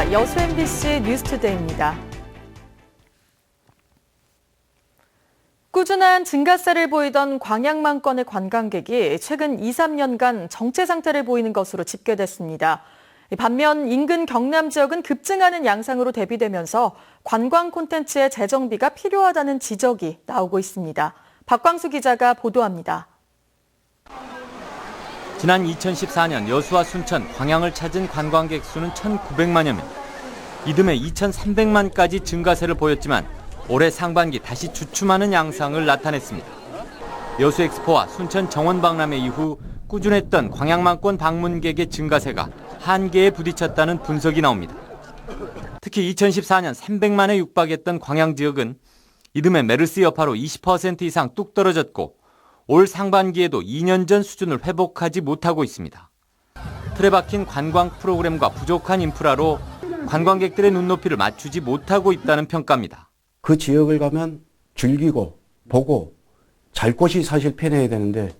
안녕하십니까. 여수 MBC 뉴스투데이입니다. 꾸준한 증가세를 보이던 광양만권의 관광객이 최근 2, 3년간 정체 상태를 보이는 것으로 집계됐습니다. 반면 인근 경남 지역은 급증하는 양상으로 대비되면서 관광 콘텐츠의 재정비가 필요하다는 지적이 나오고 있습니다. 박광수 기자가 보도합니다. 지난 2014년 여수와 순천, 광양을 찾은 관광객 수는 1,900만여 명. 이듬해 2,300만까지 증가세를 보였지만 올해 상반기 다시 주춤하는 양상을 나타냈습니다. 여수 엑스포와 순천 정원 박람회 이후 꾸준했던 광양만권 방문객의 증가세가 한계에 부딪혔다는 분석이 나옵니다. 특히 2014년 300만에 육박했던 광양 지역은 이듬해 메르스 여파로 20% 이상 뚝 떨어졌고 올 상반기에도 2년 전 수준을 회복하지 못하고 있습니다. 틀에 박힌 관광 프로그램과 부족한 인프라로 관광객들의 눈높이를 맞추지 못하고 있다는 평가입니다. 그 지역을 가면 즐기고 보고 잘 곳이 사실 편해야 되는데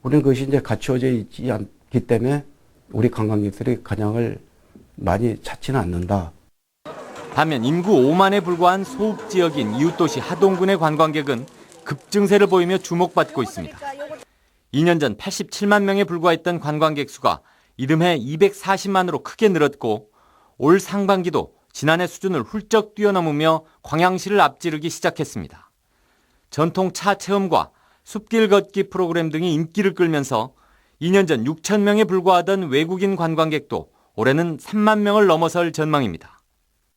우리는 그것이 이제 갖추어져 있지 않기 때문에 우리 관광객들이 관양을 많이 찾지는 않는다. 반면 인구 5만에 불과한 소읍 지역인 이웃도시 하동군의 관광객은 급증세를 보이며 주목받고 있습니다. 2년 전 87만 명에 불과했던 관광객 수가 이듬해 240만으로 크게 늘었고 올 상반기도 지난해 수준을 훌쩍 뛰어넘으며 광양시를 앞지르기 시작했습니다. 전통 차 체험과 숲길 걷기 프로그램 등이 인기를 끌면서 2년 전 6천 명에 불과하던 외국인 관광객도 올해는 3만 명을 넘어설 전망입니다.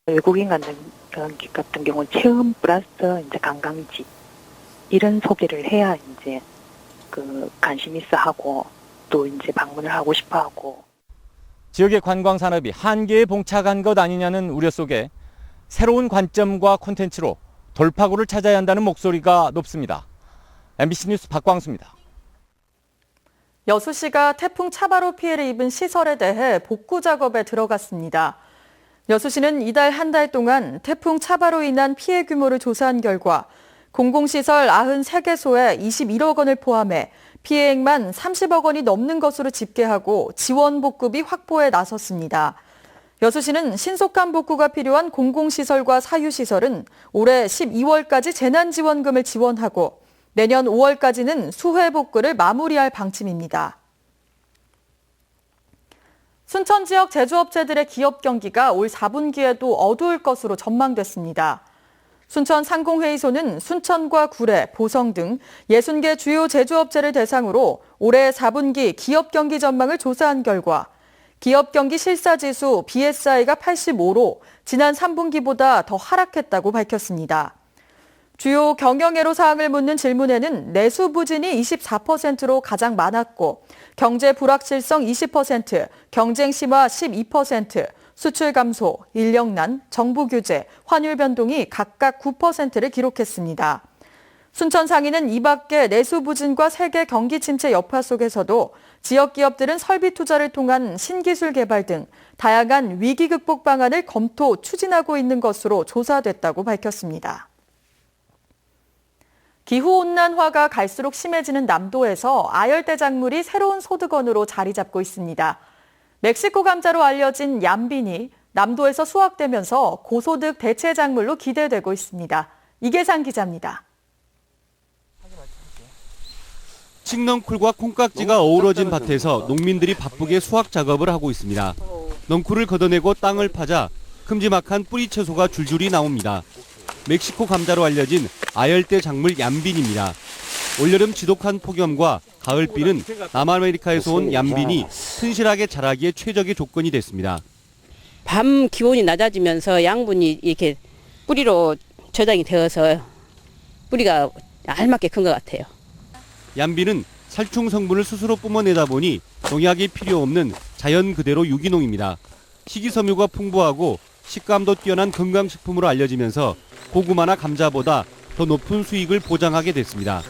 외국인 관광객 같은 경우는 체험 플러스 이제 관광지 이런 소개를 해야 이제 관심 있어 하고 또 이제 방문을 하고 싶어 하고. 지역의 관광 산업이 한계에 봉착한 것 아니냐는 우려 속에 새로운 관점과 콘텐츠로 돌파구를 찾아야 한다는 목소리가 높습니다. MBC 뉴스 박광수입니다. 여수시가 태풍 차바로 피해를 입은 시설에 대해 복구 작업에 들어갔습니다. 여수시는 이달 한 달 동안 태풍 차바로 인한 피해 규모를 조사한 결과 공공시설 93개소에 21억 원을 포함해 피해액만 30억 원이 넘는 것으로 집계하고 지원 복구비 확보에 나섰습니다. 여수시는 신속한 복구가 필요한 공공시설과 사유시설은 올해 12월까지 재난지원금을 지원하고 내년 5월까지는 수회 복구를 마무리할 방침입니다. 순천 지역 제조업체들의 기업 경기가 올 4분기에도 어두울 것으로 전망됐습니다. 순천 상공회의소는 순천과 구례, 보성 등 60개 주요 제조업체를 대상으로 올해 4분기 기업 경기 전망을 조사한 결과 기업 경기 실사지수 BSI가 85로 지난 3분기보다 더 하락했다고 밝혔습니다. 주요 경영애로 사항을 묻는 질문에는 내수 부진이 24%로 가장 많았고 경제 불확실성 20%, 경쟁 심화 12%, 수출 감소, 인력난, 정부 규제, 환율 변동이 각각 9%를 기록했습니다. 순천 상인은 이 밖에 내수 부진과 세계 경기 침체 여파 속에서도 지역 기업들은 설비 투자를 통한 신기술 개발 등 다양한 위기 극복 방안을 검토, 추진하고 있는 것으로 조사됐다고 밝혔습니다. 기후온난화가 갈수록 심해지는 남도에서 아열대 작물이 새로운 소득원으로 자리 잡고 있습니다. 멕시코 감자로 알려진 얌빈이 남도에서 수확되면서 고소득 대체 작물로 기대되고 있습니다. 이계상 기자입니다. 칡넝쿨과 콩깍지가 어우러진 밭에서 농민들이 바쁘게 수확 작업을 하고 있습니다. 넝쿨을 걷어내고 땅을 파자 큼지막한 뿌리 채소가 줄줄이 나옵니다. 멕시코 감자로 알려진 아열대 작물 얌빈입니다. 올여름 지독한 폭염과 가을비는 남아메리카에서 온 얌빈이 튼실하게 자라기에 최적의 조건이 됐습니다. 밤 기온이 낮아지면서 양분이 이렇게 뿌리로 저장이 되어서 뿌리가 알맞게 큰 것 같아요. 얌빈은 살충 성분을 스스로 뿜어내다 보니 농약이 필요 없는 자연 그대로 유기농입니다. 식이섬유가 풍부하고 식감도 뛰어난 건강식품으로 알려지면서 고구마나 감자보다 더 높은 수익을 보장하게 됐습니다.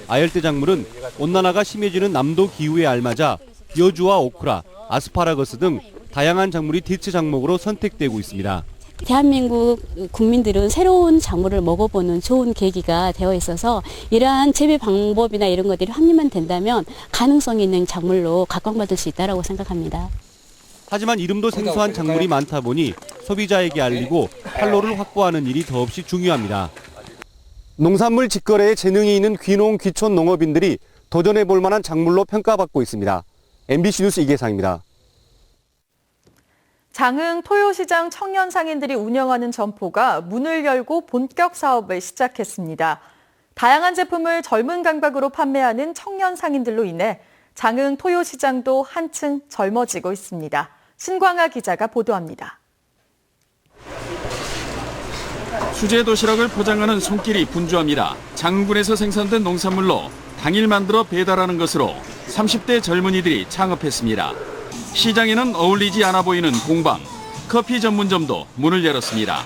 아열대 작물은 온난화가 심해지는 남도 기후에 알맞아 여주와 오크라, 아스파라거스 등 다양한 작물이 대체 작목으로 선택되고 있습니다. 대한민국 국민들은 새로운 작물을 먹어보는 좋은 계기가 되어 있어서 이러한 재배 방법이나 이런 것들이 확립만 된다면 가능성 있는 작물로 각광받을 수 있다고 생각합니다. 하지만 이름도 생소한 작물이 많다 보니 소비자에게 알리고 판로를 확보하는 일이 더없이 중요합니다. 농산물 직거래에 재능이 있는 귀농 귀촌 농업인들이 도전해 볼 만한 작물로 평가받고 있습니다. MBC 뉴스 이계상입니다. 장흥 토요시장 청년 상인들이 운영하는 점포가 문을 열고 본격 사업을 시작했습니다. 다양한 제품을 젊은 감각으로 판매하는 청년 상인들로 인해 장흥 토요시장도 한층 젊어지고 있습니다. 신광아 기자가 보도합니다. 수제 도시락을 포장하는 손길이 분주합니다. 장군에서 생산된 농산물로 당일 만들어 배달하는 것으로 30대 젊은이들이 창업했습니다. 시장에는 어울리지 않아 보이는 공방, 커피 전문점도 문을 열었습니다.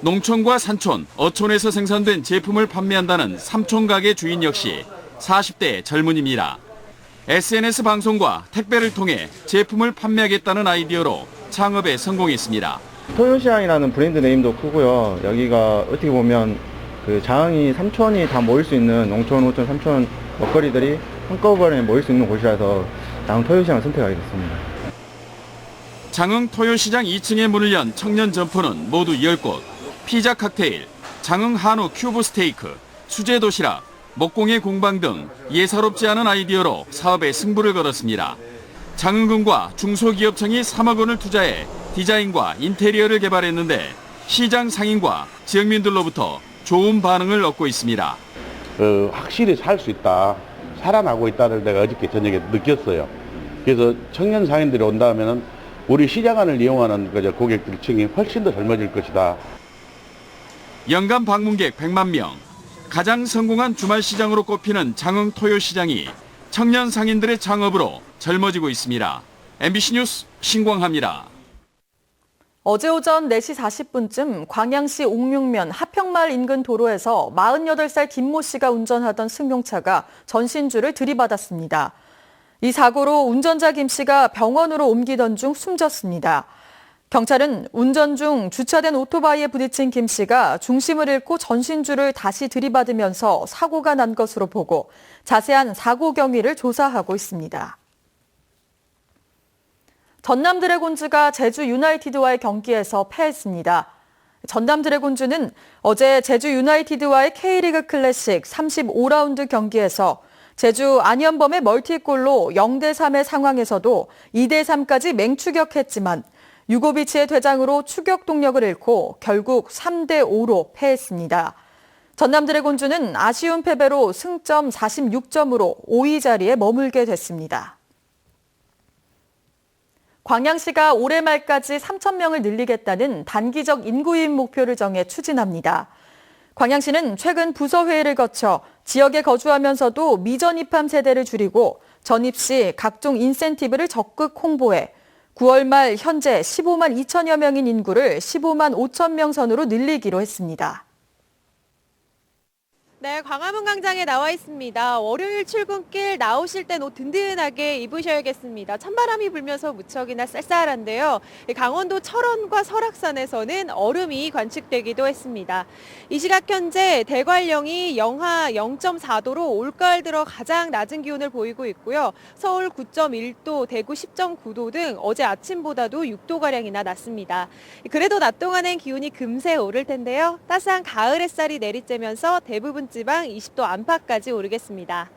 농촌과 산촌, 어촌에서 생산된 제품을 판매한다는 삼촌 가게 주인 역시 40대 젊은이입니다. SNS 방송과 택배를 통해 제품을 판매하겠다는 아이디어로 창업에 성공했습니다. 토요시장이라는 브랜드 네임도 크고요. 여기가 어떻게 보면 그 장흥이 삼촌이 다 모일 수 있는 농촌, 오촌, 삼촌 먹거리들이 한꺼번에 모일 수 있는 곳이라서 장흥 토요시장을 선택하게 됐습니다. 장흥 토요시장 2층에 문을 연 청년 점포는 모두 10곳. 피자 칵테일, 장흥 한우 큐브 스테이크, 수제 도시락, 목공예 공방 등 예사롭지 않은 아이디어로 사업에 승부를 걸었습니다. 장흥군과 중소기업청이 3억 원을 투자해 디자인과 인테리어를 개발했는데 시장 상인과 지역민들로부터 좋은 반응을 얻고 있습니다. 확실히 살 수 있다, 살아나고 있다를 내가 어저께 저녁에 느꼈어요. 그래서 청년 상인들이 온다면은 우리 시장안을 이용하는 고객들층이 훨씬 더 젊어질 것이다. 연간 방문객 100만 명, 가장 성공한 주말 시장으로 꼽히는 장흥 토요시장이 청년 상인들의 창업으로 젊어지고 있습니다. MBC 뉴스 신광하입니다. 어제 오전 4시 40분쯤 광양시 옥륙면 하평마을 인근 도로에서 48살 김모 씨가 운전하던 승용차가 전신주를 들이받았습니다. 이 사고로 운전자 김 씨가 병원으로 옮기던 중 숨졌습니다. 경찰은 운전 중 주차된 오토바이에 부딪힌 김 씨가 중심을 잃고 전신주를 다시 들이받으면서 사고가 난 것으로 보고 자세한 사고 경위를 조사하고 있습니다. 전남 드래곤즈가 제주 유나이티드와의 경기에서 패했습니다. 전남 드래곤즈는 어제 제주 유나이티드와의 K리그 클래식 35라운드 경기에서 제주 안현범의 멀티골로 0대3의 상황에서도 2대3까지 맹추격했지만 유고비치의 퇴장으로 추격 동력을 잃고 결국 3대5로 패했습니다. 전남 드래곤즈는 아쉬운 패배로 승점 46점으로 5위 자리에 머물게 됐습니다. 광양시가 올해 말까지 3,000명을 늘리겠다는 단기적 인구 유입 목표를 정해 추진합니다. 광양시는 최근 부서회의를 거쳐 지역에 거주하면서도 미전 입함 세대를 줄이고 전입 시 각종 인센티브를 적극 홍보해 9월 말 현재 15만 2천여 명인 인구를 15만 5천 명 선으로 늘리기로 했습니다. 네, 광화문 광장에 나와 있습니다. 월요일 출근길 나오실 땐 옷 든든하게 입으셔야겠습니다. 찬바람이 불면서 무척이나 쌀쌀한데요. 강원도 철원과 설악산에서는 얼음이 관측되기도 했습니다. 이 시각 현재 대관령이 영하 0.4도로 올가을 들어 가장 낮은 기온을 보이고 있고요. 서울 9.1도, 대구 10.9도 등 어제 아침보다도 6도가량이나 낮습니다. 그래도 낮 동안엔 기온이 금세 오를 텐데요. 따스한 가을 햇살이 내리쬐면서 대부분 지방 20도 안팎까지 오르겠습니다.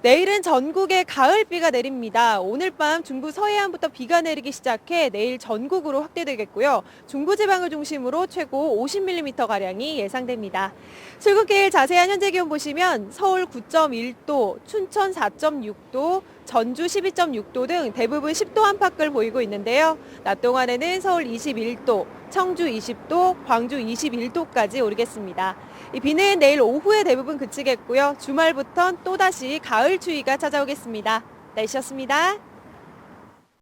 내일은 전국에 가을비가 내립니다. 오늘 밤 중부 서해안부터 비가 내리기 시작해 내일 전국으로 확대되겠고요. 중부지방을 중심으로 최고 50mm가량이 예상됩니다. 출근길 자세한 현재 기온 보시면 서울 9.1도, 춘천 4.6도, 전주 12.6도 등 대부분 10도 안팎을 보이고 있는데요. 낮 동안에는 서울 21도, 청주 20도, 광주 21도까지 오르겠습니다. 이 비는 내일 오후에 대부분 그치겠고요. 주말부터는 또다시 가을 추위가 찾아오겠습니다. 날씨였습니다.